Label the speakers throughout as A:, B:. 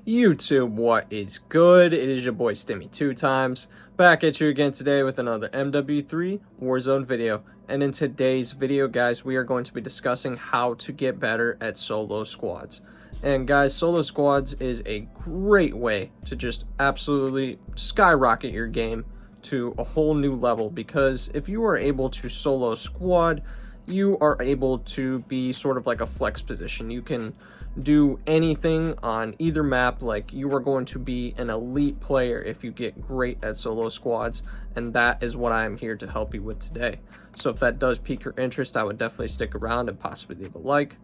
A: YouTube, what is good? It is your boy Stimmy2times, back at you again today with another MWIII Warzone video. And in today's video, guys, we are going to be discussing how to get better at solo squads. And guys, solo squads is a great way to just absolutely skyrocket your game to a whole new level, because if you are able to solo squad, you are able to be sort of like a flex position. You can do anything on either map. Like, you are going to be an elite player if you get great at solo squads, and that is what I am here to help you with today. So if that does pique your interest, I would definitely stick around and possibly leave a like,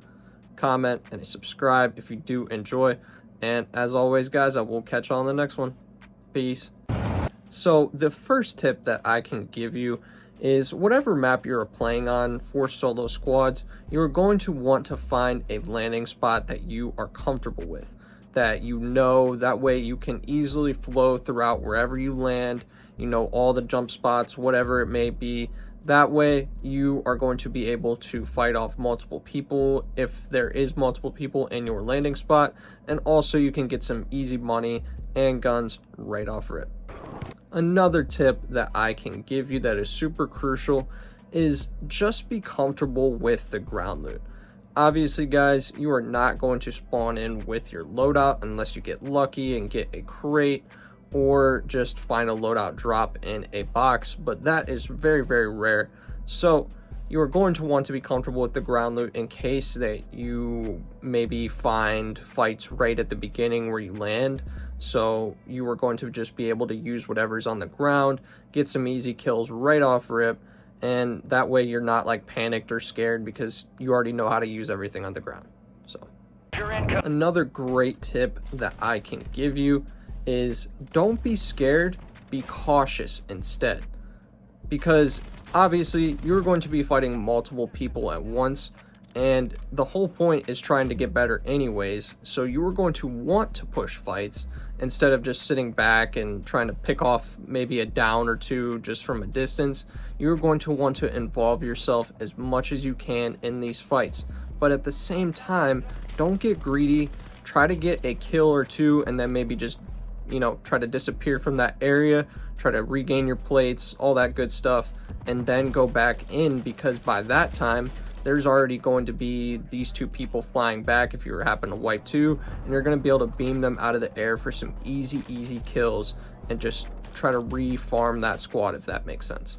A: comment, and a subscribe if you do enjoy. And as always, guys, I will catch you on the next one. Peace. So the first tip that I can give you is, whatever map you're playing on for solo squads, you're going to want to find a landing spot that you are comfortable with, that you know, that way you can easily flow throughout wherever you land, you know, all the jump spots, whatever it may be. That way you are going to be able to fight off multiple people if there is multiple people in your landing spot, and also you can get some easy money and guns right off rip. Another tip that I can give you that is super crucial is just be comfortable with the ground loot. Obviously, guys, you are not going to spawn in with your loadout unless you get lucky and get a crate or just find a loadout drop in a box, but that is very, very rare. So you are going to want to be comfortable with the ground loot in case that you maybe find fights right at the beginning where you land. So you are going to just be able to use whatever's on the ground, get some easy kills right off rip, and that way you're not like panicked or scared because you already know how to use everything on the ground. So another great tip that I can give you is, don't be scared, be cautious instead. Because obviously you're going to be fighting multiple people at once, and the whole point is trying to get better anyways. So you are going to want to push fights instead of just sitting back and trying to pick off maybe a down or two just from a distance. You're going to want to involve yourself as much as you can in these fights, but at the same time, don't get greedy. Try to get a kill or two and then maybe just, you know, try to disappear from that area, try to regain your plates, all that good stuff, and then go back in, because by that time there's already going to be these two people flying back if you happen to wipe two, and you're going to be able to beam them out of the air for some easy kills and just try to re-farm that squad, if that makes sense.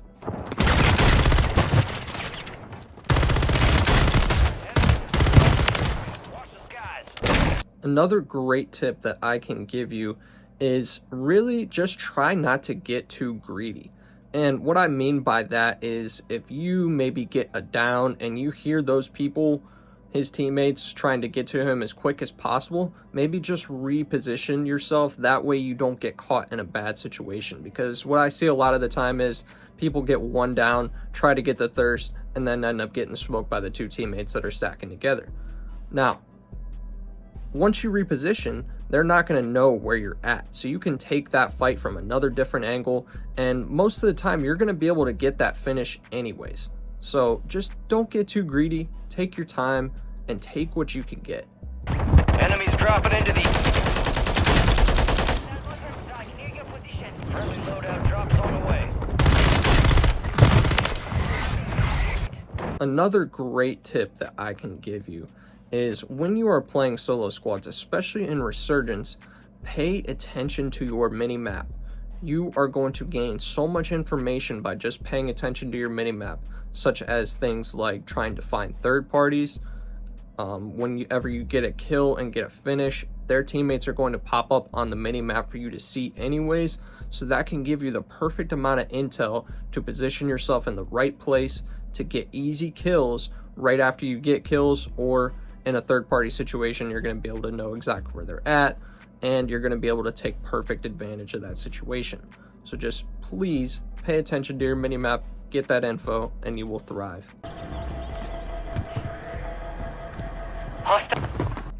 A: Another great tip that I can give you is really just try not to get too greedy. And what I mean by that is, if you maybe get a down and you hear those people, his teammates, trying to get to him as quick as possible, maybe just reposition yourself. That way you don't get caught in a bad situation. Because what I see a lot of the time is people get one down, try to get the thirst, and then end up getting smoked by the two teammates that are stacking together. Now, once you reposition, they're not going to know where you're at. So you can take that fight from another different angle, and most of the time you're going to be able to get that finish anyways. So just don't get too greedy, take your time, and take what you can get.
B: Enemies dropping into the... Friendly loadout drops on the way.
A: Another great tip that I can give you is, when you are playing solo squads, especially in Resurgence, pay attention to your mini-map. You are going to gain so much information by just paying attention to your mini-map, such as things like trying to find third parties. Whenever you get a kill and get a finish, their teammates are going to pop up on the mini-map for you to see anyways, so that can give you the perfect amount of intel to position yourself in the right place to get easy kills right after you get kills, or in a third-party situation, you're going to be able to know exactly where they're at, and you're going to be able to take perfect advantage of that situation. So just please pay attention to your minimap, get that info, and you will thrive.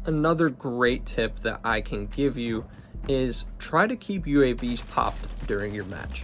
A: Another great tip that I can give you is, try to keep UAVs popped during your match.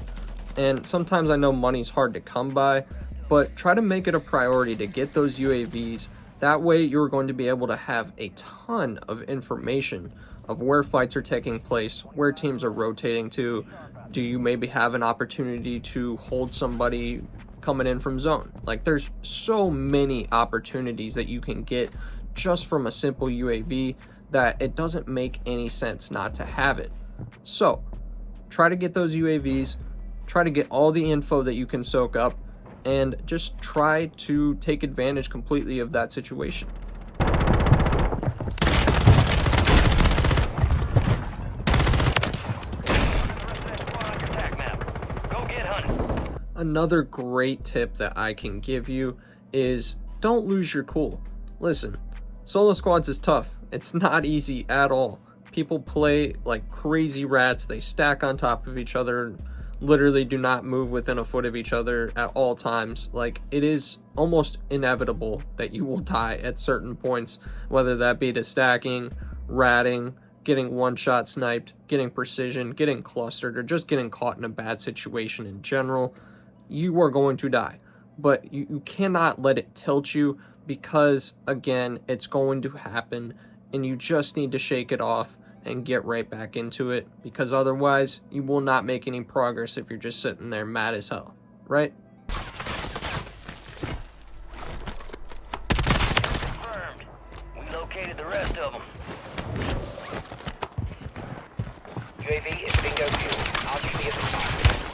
A: And sometimes I know money's hard to come by, but try to make it a priority to get those UAVs. That way you're going to be able to have a ton of information of where fights are taking place, where teams are rotating to. Do you maybe have an opportunity to hold somebody coming in from zone? Like, there's so many opportunities that you can get just from a simple UAV that it doesn't make any sense not to have it. So try to get those UAVs, try to get all the info that you can soak up, and just try to take advantage completely of that situation. Another great tip that I can give you is don't lose your cool. Listen, solo squads is tough. It's not easy at all. People play like crazy rats. They stack on top of each other, literally do not move within a foot of each other at all times. Like, it is almost inevitable that you will die at certain points, whether that be to stacking, ratting, getting one-shot sniped, getting precision, getting clustered, or just getting caught in a bad situation in general. You are going to die, but you cannot let it tilt you, because again, it's going to happen, and you just need to shake it off and get right back into it, because otherwise you will not make any progress if you're just sitting there mad as hell, right?
B: Confirmed. We located the rest of them. UAV is bingo fuel. RGB at the top.